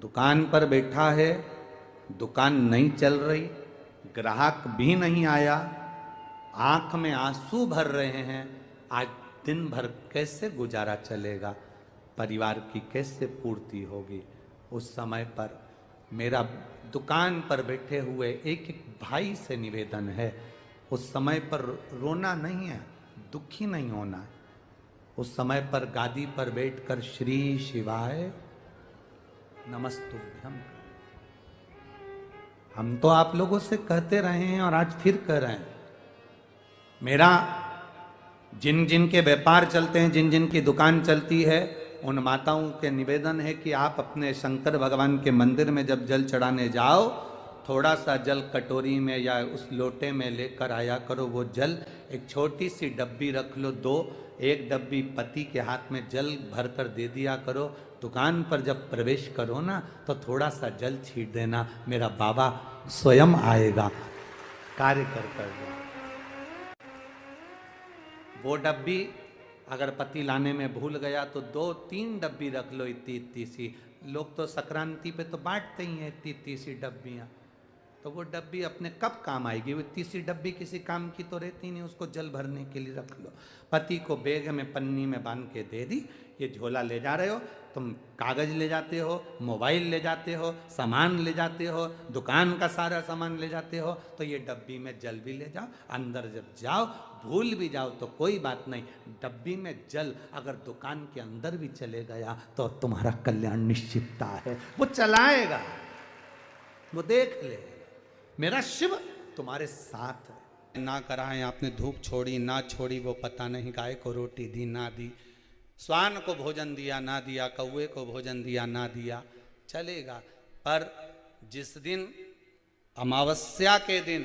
दुकान पर बैठा है, दुकान नहीं चल रही, ग्राहक भी नहीं आया, आंख में आंसू भर रहे हैं। आज दिन भर कैसे गुजारा चलेगा, परिवार की कैसे पूर्ति होगी। उस समय पर मेरा दुकान पर बैठे हुए एक एक भाई से निवेदन है, उस समय पर रोना नहीं है, दुखी नहीं होना है। उस समय पर गादी पर बैठकर श्री शिवाय नमस्तुभ्यम, हम तो आप लोगों से कहते रहे हैं और आज फिर कह रहे हैं। मेरा जिन जिन के व्यापार चलते हैं, जिन जिन की दुकान चलती है, उन माताओं के निवेदन है कि आप अपने शंकर भगवान के मंदिर में जब जल चढ़ाने जाओ, थोड़ा सा जल कटोरी में या उस लोटे में लेकर आया करो। वो जल एक छोटी सी डब्बी रख लो, एक डब्बी पति के हाथ में जल भरकर दे दिया करो। दुकान पर जब प्रवेश करो ना, तो थोड़ा सा जल छीट देना, मेरा बाबा स्वयं आएगा कार्य कर। वो डब्बी अगर पति लाने में भूल गया तो 2-3 डब्बी रख लो, इतनी सी। लोग तो संक्रांति पे तो बांटते ही हैं इतनी सी डब्बियाँ, तो वो डब्बी अपने कब काम आएगी। वो इतनी सी डब्बी किसी काम की तो रहती नहीं, उसको जल भरने के लिए रख लो। पति को बैग में पन्नी में बांध के दे दी, ये झोला ले जा रहे हो तुम, कागज ले जाते हो, मोबाइल ले जाते हो, सामान ले जाते हो, दुकान का सारा सामान ले जाते हो, तो ये डब्बी में जल भी ले जाओ। अंदर जब जाओ, भूल भी जाओ तो कोई बात नहीं, डब्बी में जल अगर दुकान के अंदर भी चले गया तो तुम्हारा कल्याण निश्चितता है। वो चलाएगा, वो देख ले, मेरा शिव तुम्हारे साथ है। ना कराएं आपने धूप छोड़ी ना छोड़ी वो पता नहीं, गाय को रोटी दी ना दी, स्वान को भोजन दिया ना दिया, कौवे को भोजन दिया ना दिया, चलेगा। पर जिस दिन अमावस्या के दिन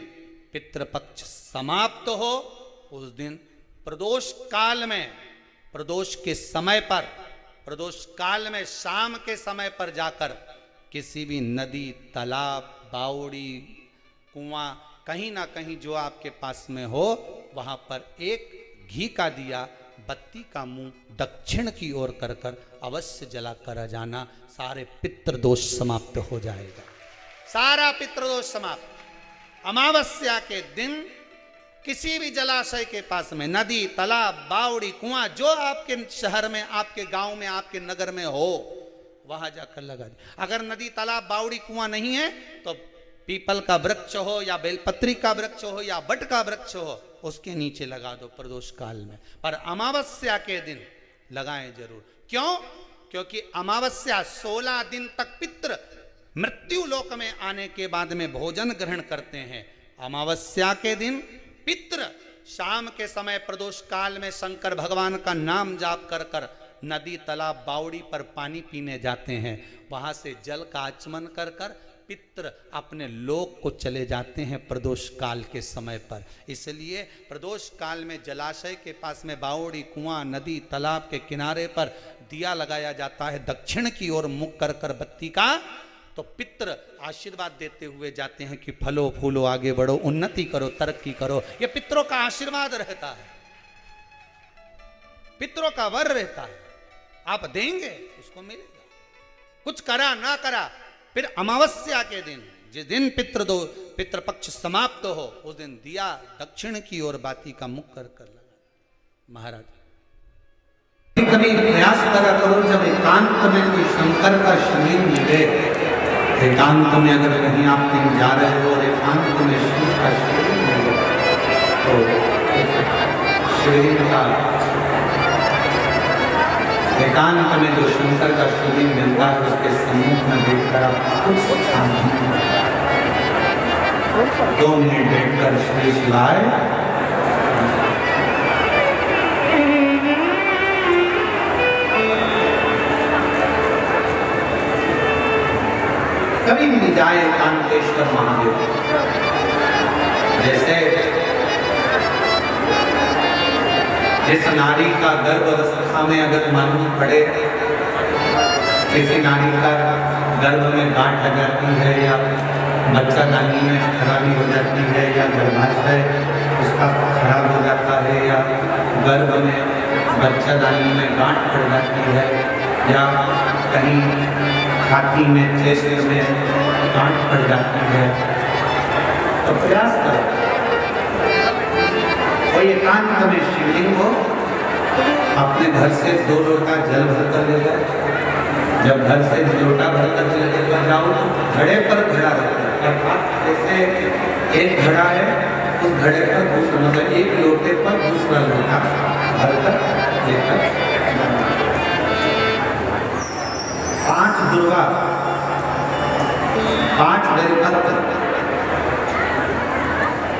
पितृपक्ष समाप्त हो, उस दिन प्रदोष काल में, प्रदोष के समय पर, प्रदोष काल में शाम के समय पर जाकर किसी भी नदी, तालाब, बावड़ी, कुआं, कहीं ना कहीं जो आपके पास में हो, वहां पर एक घी का दिया, बत्ती का मुंह दक्षिण की ओर कर कर अवश्य जला कर जाना। सारे पितृदोष समाप्त हो जाएगा, सारा पितृदोष समाप्त। अमावस्या के दिन किसी भी जलाशय के पास में, नदी, तालाब, बावड़ी, कुआं, जो आपके शहर में, आपके गांव में, आपके नगर में हो, वहां जाकर लगा दे। अगर नदी, तालाब, बावड़ी, कुआं नहीं है तो पीपल का वृक्ष हो या बेलपत्री का वृक्ष हो या बट का वृक्ष हो, उसके नीचे लगा दो प्रदोष काल में। पर अमावस्या के दिन लगाएं जरूर। क्यों? क्योंकि अमावस्या 16 दिन तक पितृ मृत्यु लोक में आने के बाद में भोजन ग्रहण करते हैं। अमावस्या के दिन पितृ शाम के समय प्रदोष काल में शंकर भगवान का नाम जाप कर कर नदी, तालाब, बावड़ी पर पानी पीने जाते हैं। वहां से जल का आचमन कर कर पितृ अपने लोक को चले जाते हैं प्रदोष काल के समय पर। इसलिए प्रदोष काल में जलाशय के पास में, बावड़ी, कुआं, नदी, तालाब के किनारे पर दिया लगाया जाता है दक्षिण की ओर मुख कर कर बत्ती का, तो पितृ आशीर्वाद देते हुए जाते हैं कि फलो फूलो, आगे बढ़ो, उन्नति करो, तरक्की करो। ये पितरों का आशीर्वाद रहता है, पितरों का वर रहता है। आप देंगे उसको मिलेगा, कुछ करा ना करा। फिर अमावस्या के दिन, जिस दिन पितृपक्ष समाप्त हो, उस दिन दिया दक्षिण की ओर बाती का मुख कर कर लगा। महाराज कभी प्रयास करा करो, जब एकांत में कोई शंकर का शरीर मिले, एकांत में अगर कहीं आप कहीं जा रहे हो और एकांत में शिव का शरीर मिले, तो शरीर का एकांत में जो शंकर का शरीर मिलता है, उसके सम्मुख में बैठकर आप कुछ 2 मिनट बैठकर श्री शिवाय कभी मिल जाए कांतेश्वर महादेव। जैसे जिस नारी का गर्भ अवस्था में अगर मालूम पड़े, किसी नारी का गर्भ में गांठ आ जाती है या बच्चा नानी में खराबी हो जाती है या गर्भाशय उसका खराब हो जाता है या गर्भ में बच्चा नानी में गांठ पड़ जाती है या कहीं छाती में, चेस्ट में गांठ पड़ जाती है, तो प्रयास करो कोई एकांत में शिवलिंग हो, अपने घर से 2 लोटा जल भर कर ले जाए। जब घर से लोटा भर कर जल लेकर जाओ तो घड़े पर घड़ा रखो, अर्थात जैसे एक घड़ा है उस घड़े पर दूसरा, मतलब एक लोटे पर दूसरा लोटा भर कर लेकर 5 दुर्वा, 5 बेलपत्र,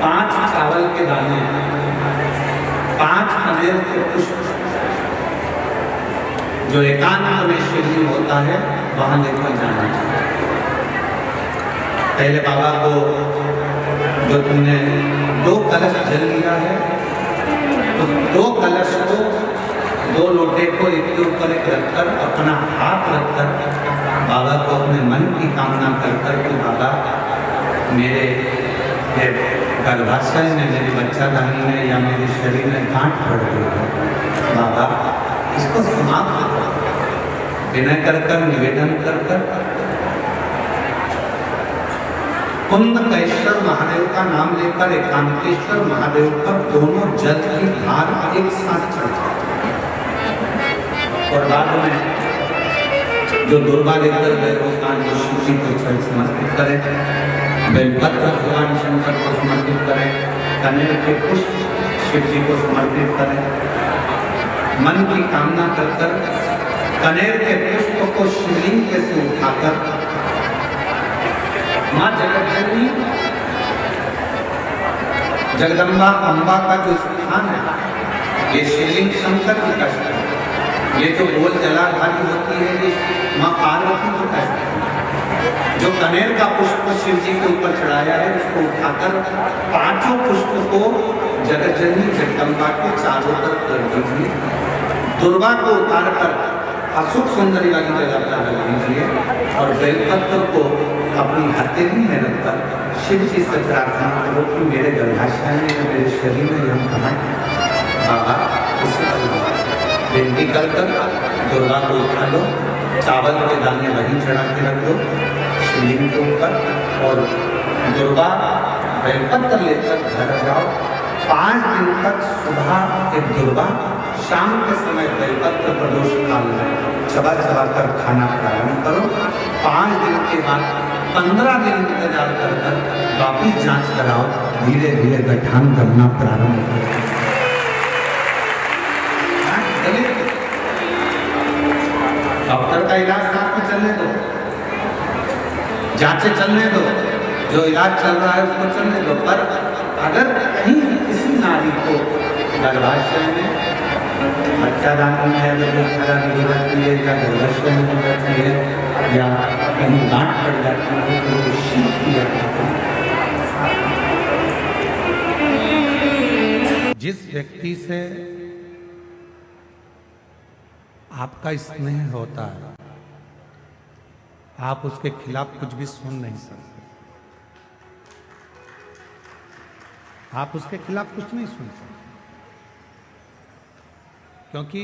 5 चावल के दाने, 5 कनेर के पुष्प, जो एकांत में शिवलिंग होता है वहां लेकर जाना चाहिए। पहले बाबा को जो तुमने 2 कलश जल लिया है, तो 2 कलश को 2 लोटे को एक के ऊपर एक रखकर अपना हाथ रखकर बाबा को अपने मन की कामना कर कर कि बाबा मेरे गर्भाशय में, मेरी बच्चादानी में या मेरे शरीर में गांठ पड़ गई है, बाबा इसको समाप्त करो। विनय कर कर, निवेदन कर कर कुंदकेश्वर महादेव का नाम लेकर एकांतेश्वर महादेव पर दोनों जल की धार एक साथ चढ़ जाए और बाद में जो दुर्गा लेकर गए वो कांड शिव जी को समर्पित करें, बेलपत्र भगवान शंकर को समर्पित करें, कनेर के पुष्प शिव जी को समर्पित करें। मन की कामना कर कर कनेर के पुष्प को शिवलिंग के से उठाकर मां जगतजननी जगदम्बा अम्बा का जो स्थान है, ये शिवलिंग शंकर जी का स्थान है। ये जो गोल जलाधारी होती है ये मां पार्वती जी का स्थान है। जो कनेर का पुष्प शिव जी के ऊपर चढ़ाया है उसको उठाकर 5 पुष्प को जगतजननी जगदम्बा के चारों तरफ कर दीजिए। दुर्वा को उतार कर अशोक सुंदरी वाली जगह पर रख दीजिए और बेलपत्र को अपनी हथेली में रखकर शिव जी से प्रार्थना करो कि मेरे गर्भाशय में या मेरे शरीर में हम कहाँ बाबा इसे बेनती कर कर दुर्गा को उठा लो, चावल के दाने वहीं चढ़ा के रख दो शिवलिंग के ऊपर और दुर्गा बेलपत्र लेकर घर जाओ। 5 दिन तक सुबह एक दुर्गा, शाम के समय बेलपत्र प्रदोष काल में चबा चबा कर खाना प्रारंभ करो। 5 दिन के बाद 15 दिन इंतजार कर कर वापिस जांच कराओ, धीरे धीरे गठान करना प्रारंभ करो। डॉक्टर का इलाज साथ में चलने दो, जांचें चलने दो, जो इलाज चल रहा है उसको चलने दो, पर अगर कहीं किसी नारी को गर्भाशय में बच्चादानी में अगर खराबी हो जाती है या गर्भाशय में हो जाती है या कहीं गांठ पड़ जाती है तो शिव किया जाता है। जिस व्यक्ति से आपका स्नेह होता है आप उसके खिलाफ कुछ भी सुन नहीं सकते, आप उसके खिलाफ कुछ नहीं सुन सकते, क्योंकि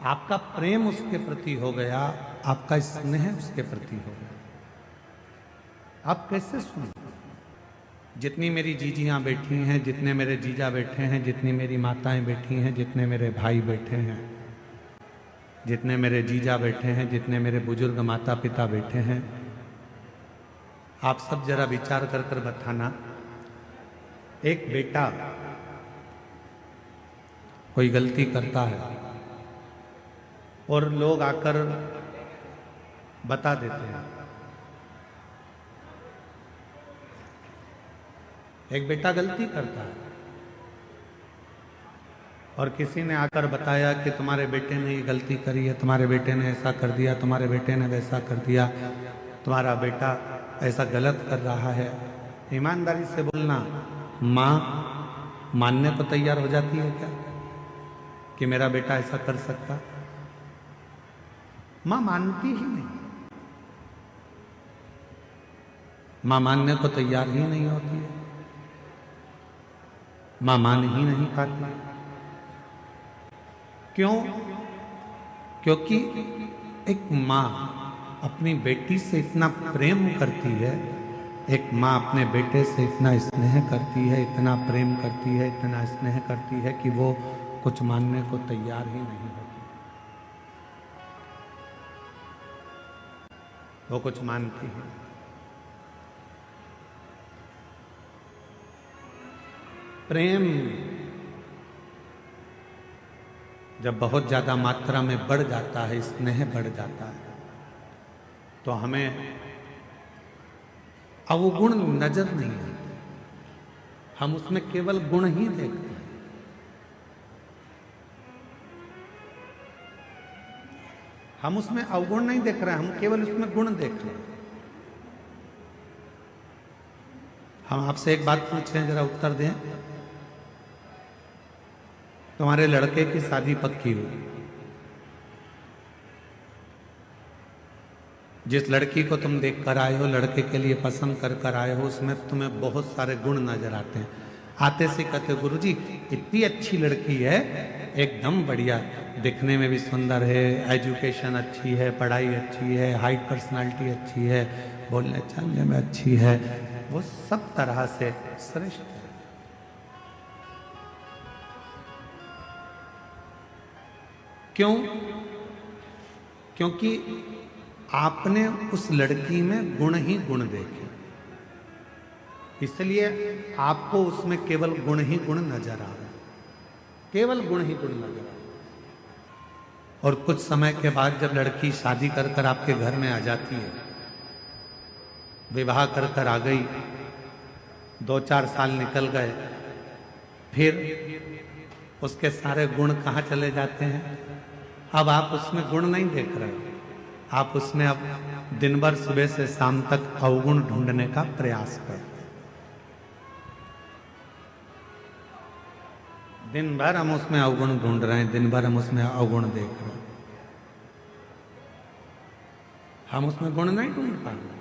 आपका प्रेम उसके प्रति हो गया, आपका स्नेह उसके प्रति हो गया। आप कैसे सुन? जितनी मेरी जीजियां बैठी हैं, जितने मेरे जीजा बैठे हैं, जितनी मेरी माताएं बैठी हैं, जितने मेरे भाई बैठे हैं, जितने मेरे जीजा बैठे हैं, जितने मेरे बुजुर्ग माता पिता बैठे हैं, आप सब जरा विचार कर कर बताना, एक बेटा कोई गलती करता है और लोग आकर बता देते हैं। एक बेटा गलती करता है और किसी ने आकर बताया कि तुम्हारे बेटे ने ये गलती करी है, तुम्हारे बेटे ने ऐसा कर दिया, तुम्हारे बेटे ने वैसा कर दिया, तुम्हारा बेटा ऐसा गलत कर रहा है। ईमानदारी से बोलना, माँ मानने को तैयार हो जाती है क्या कि मेरा बेटा ऐसा कर सकता? माँ मानती ही नहीं, माँ मानने को तैयार ही नहीं होती है, माँ मान ही नहीं पाती। क्यों? क्योंकि एक माँ अपनी बेटी से इतना प्रेम करती है, एक माँ अपने बेटे से इतना स्नेह करती है, इतना प्रेम करती है, इतना स्नेह करती है कि वो कुछ मानने को तैयार ही नहीं होती। वो कुछ मानती है। प्रेम जब बहुत ज्यादा मात्रा में बढ़ जाता है, स्नेह बढ़ जाता है, तो हमें अवगुण नजर नहीं आते, हम उसमें केवल गुण ही देखते हैं। हम उसमें अवगुण नहीं देख रहे हैं, हम केवल उसमें गुण देख रहे हैं। हम आपसे एक बात पूछें, जरा उत्तर दें। तुम्हारे लड़के की शादी पक्की हुई, जिस लड़की को तुम देख कर आए हो, लड़के के लिए पसंद कर कर आए हो, उसमें तुम्हें बहुत सारे गुण नजर आते हैं। आते से कहते गुरुजी इतनी अच्छी लड़की है, एकदम बढ़िया, दिखने में भी सुंदर है, एजुकेशन अच्छी है, पढ़ाई अच्छी है, हाइट पर्सनालिटी अच्छी है, बोलने चालने में अच्छी है, वो सब तरह से श्रेष्ठ है। क्यों? क्योंकि आपने उस लड़की में गुण ही गुण देखे, इसलिए आपको उसमें केवल गुण ही गुण नजर आ रहा है, केवल गुण ही गुण नजर आ रहा है। और कुछ समय के बाद जब लड़की शादी कर कर आपके घर में आ जाती है, विवाह कर कर आ गई, 2-4 साल निकल गए, फिर उसके सारे गुण कहाँ चले जाते हैं? अब आप उसमें गुण नहीं देख रहे, आप उसमें अब दिन भर सुबह से शाम तक अवगुण ढूंढने का प्रयास कर। दिन भर हम उसमें अवगुण ढूंढ रहे हैं, दिन भर हम उसमें अवगुण देख रहे हैं, हम उसमें गुण नहीं ढूंढ पा रहे,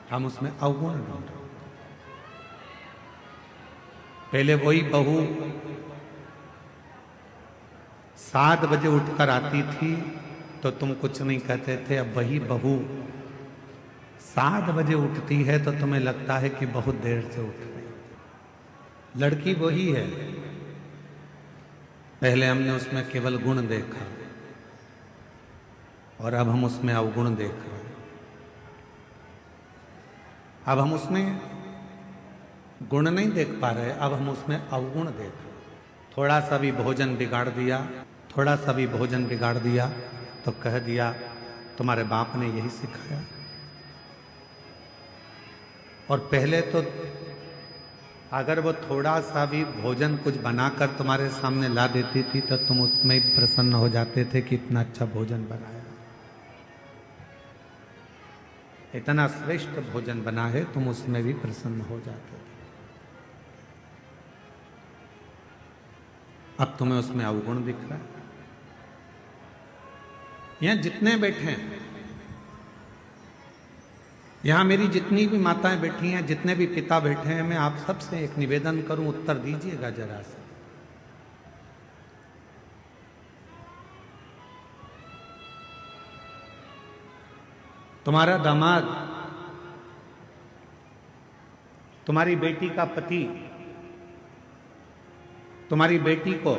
हम उसमें अवगुण ढूंढ रहे। पहले वही बहू 7 बजे उठकर आती थी तो तुम कुछ नहीं कहते थे, अब वही बहू 7 बजे उठती है तो तुम्हें लगता है कि बहुत देर से उठ रही। लड़की वही है, पहले हमने उसमें केवल गुण देखा और अब हम उसमें अवगुण देख रहे हैं। अब हम उसमें गुण नहीं देख पा रहे, अब हम उसमें अवगुण देख रहे हैं। थोड़ा सा भी भोजन बिगाड़ दिया, थोड़ा सा भी भोजन बिगाड़ दिया तो कह दिया तुम्हारे बाप ने यही सिखाया। और पहले तो अगर वो थोड़ा सा भी भोजन कुछ बनाकर तुम्हारे सामने ला देती थी तो तुम उसमें ही प्रसन्न हो जाते थे कि इतना अच्छा भोजन बनाया, इतना श्रेष्ठ भोजन बना है, तुम उसमें भी प्रसन्न हो जाते थे। अब तुम्हें उसमें अवगुण दिख रहा है। यहां जितने बैठे हैं, यहां मेरी जितनी भी माताएं बैठी हैं, जितने भी पिता बैठे हैं, मैं आप सबसे एक निवेदन करूं, उत्तर दीजिएगा जरा से। तुम्हारा दामाद, तुम्हारी बेटी का पति तुम्हारी बेटी को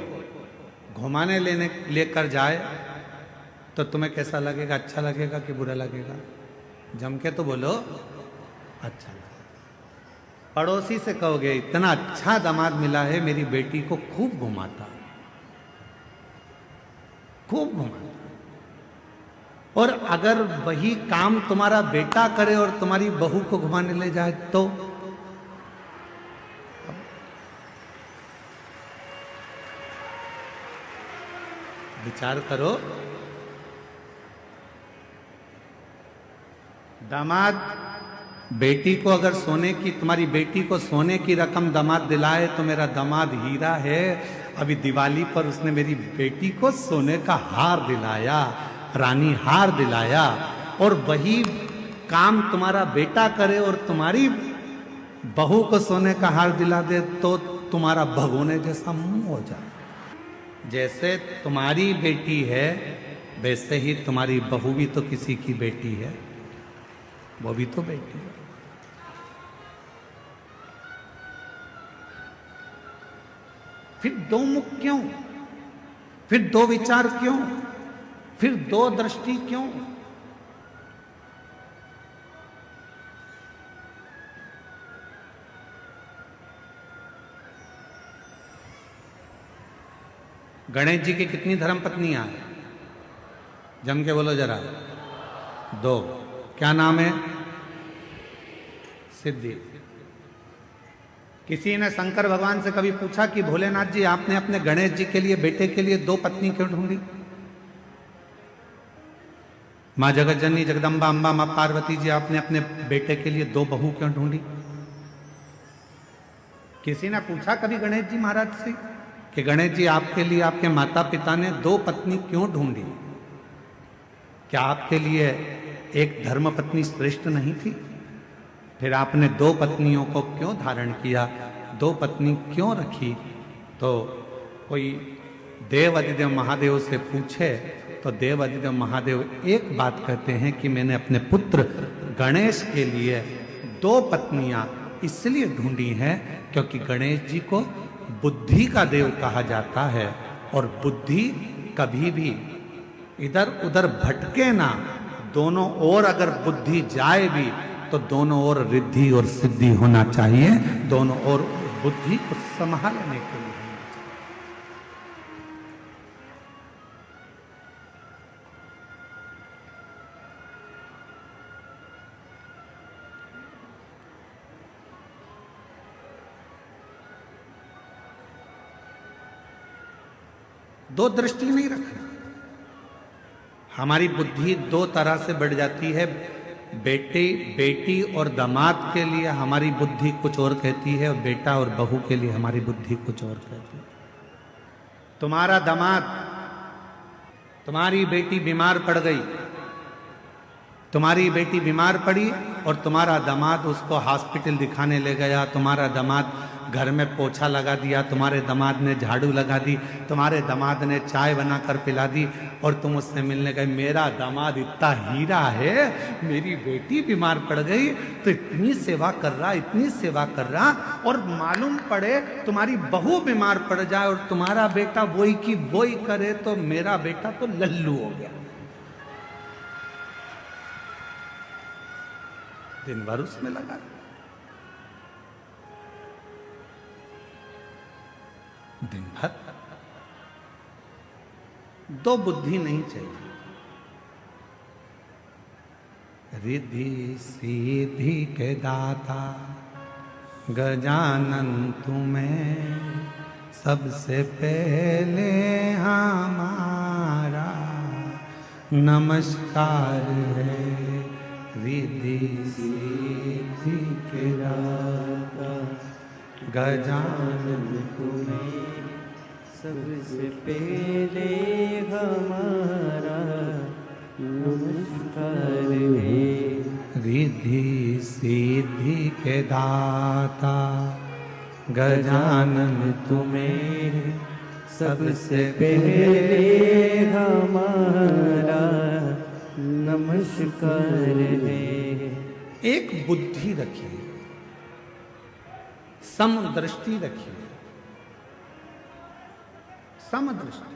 घुमाने लेकर जाए तो तुम्हें कैसा लगेगा? अच्छा लगेगा कि बुरा लगेगा? जम के तो बोलो, अच्छा लगेगा। पड़ोसी से कहोगे इतना अच्छा दामाद मिला है, मेरी बेटी को खूब घुमाता, खूब घुमाता। और अगर वही काम तुम्हारा बेटा करे और तुम्हारी बहू को घुमाने ले जाए तो विचार करो। दामाद बेटी को अगर सोने की, तुम्हारी बेटी को सोने की रकम दामाद दिलाए तो मेरा दामाद हीरा है। अभी दिवाली पर उसने मेरी बेटी को सोने का हार दिलाया, रानी हार दिलाया। और वही काम तुम्हारा बेटा करे और तुम्हारी बहू को सोने का हार दिला दे तो तुम्हारा भगोने जैसा मुंह हो जाए। जैसे तुम्हारी बेटी है वैसे ही तुम्हारी बहू भी तो किसी की बेटी है, वो भी तो बेटी है। फिर दो मुख क्यों, फिर दो विचार क्यों, फिर दो दृष्टि क्यों? गणेश जी की कितनी धर्म पत्नियां हैं? जम के बोलो जरा। दो। क्या नाम है? सिद्धि। किसी ने शंकर भगवान से कभी पूछा कि भोलेनाथ जी, आपने अपने गणेश जी के लिए, बेटे के लिए दो पत्नी क्यों ढूंढी? मां जगत जननी जगदम्बा अम्बा मां पार्वती जी, आपने अपने बेटे के लिए दो बहू क्यों ढूंढी? किसी ने पूछा कभी गणेश जी महाराज से कि गणेश जी, आपके लिए आपके माता पिता ने दो पत्नी क्यों ढूंढी? क्या आपके लिए एक धर्म पत्नी श्रेष्ठ नहीं थी? फिर आपने दो पत्नियों को क्यों धारण किया, दो पत्नी क्यों रखी? तो कोई देव अधिदेव महादेव से पूछे तो देव अधिदेव महादेव एक बात कहते हैं कि मैंने अपने पुत्र गणेश के लिए दो पत्नियां इसलिए ढूंढी हैं क्योंकि गणेश जी को बुद्धि का देव कहा जाता है, और बुद्धि कभी भी इधर उधर भटके ना। दोनों ओर अगर बुद्धि जाए भी तो दोनों ओर रिद्धि और सिद्धि होना चाहिए, दोनों ओर बुद्धि को संभालने के लिए। दो दृष्टि नहीं रखना। हमारी बुद्धि दो तरह से बढ़ जाती है। बेटी और दामाद के लिए हमारी बुद्धि कुछ और कहती है, और बेटा और बहू के लिए हमारी बुद्धि कुछ और कहती है। तुम्हारा दामाद, तुम्हारी बेटी बीमार पड़ गई, तुम्हारी बेटी बीमार पड़ी और तुम्हारा दामाद उसको हॉस्पिटल दिखाने ले गया। तुम्हारा दामाद घर में पोछा लगा दिया, तुम्हारे दामाद ने झाड़ू लगा दी, तुम्हारे दामाद ने चाय बनाकर पिला दी, और तुम उससे मिलने गए। मेरा दामाद इतना हीरा है, मेरी बेटी बीमार पड़ गई तो इतनी सेवा कर रहा, इतनी सेवा कर रहा, और मालूम पड़े तुम्हारी बहू बीमार पड़ जाए और तुम्हारा बेटा वही की वही करे तो मेरा बेटा तो लल्लू हो गया। दिन भर उसमें लगा। दिन भर। दो बुद्धि नहीं चाहिए। रिद्धि सिद्धि के दाता गजानन तुम्हें सबसे पहले हमारा नमस्कार है। रिद्धि सिद्धि के दाता गजानन तुम्हें सबसे पहले हमारा नमस्कार है। रिद्धि सिद्धि के दाता गजानन तुम्हें सबसे पहले हमारा नमस्कार है। एक बुद्धि रखिए, समदृष्टि रखिए, समदृष्टि।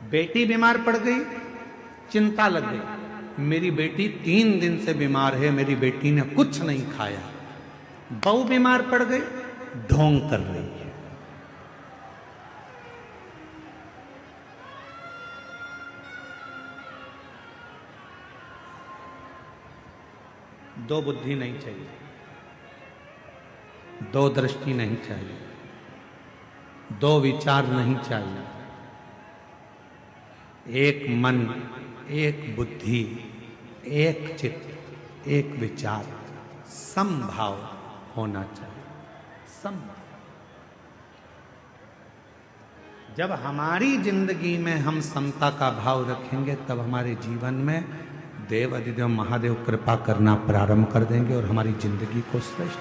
बेटी बीमार पड़ गई, चिंता लग गई, मेरी बेटी 3 दिन से बीमार है, मेरी बेटी ने कुछ नहीं खाया। बहू बीमार पड़ गई, ढोंग कर रही है। दो बुद्धि नहीं चाहिए, दो दृष्टि नहीं चाहिए, दो विचार नहीं चाहिए। एक मन, एक बुद्धि, एक चित्त, एक विचार, समभाव होना चाहिए। समभाव। जब हमारी जिंदगी में हम समता का भाव रखेंगे तब हमारे जीवन में देव अधिदेव महादेव कृपा करना प्रारंभ कर देंगे और हमारी जिंदगी को श्रेष्ठ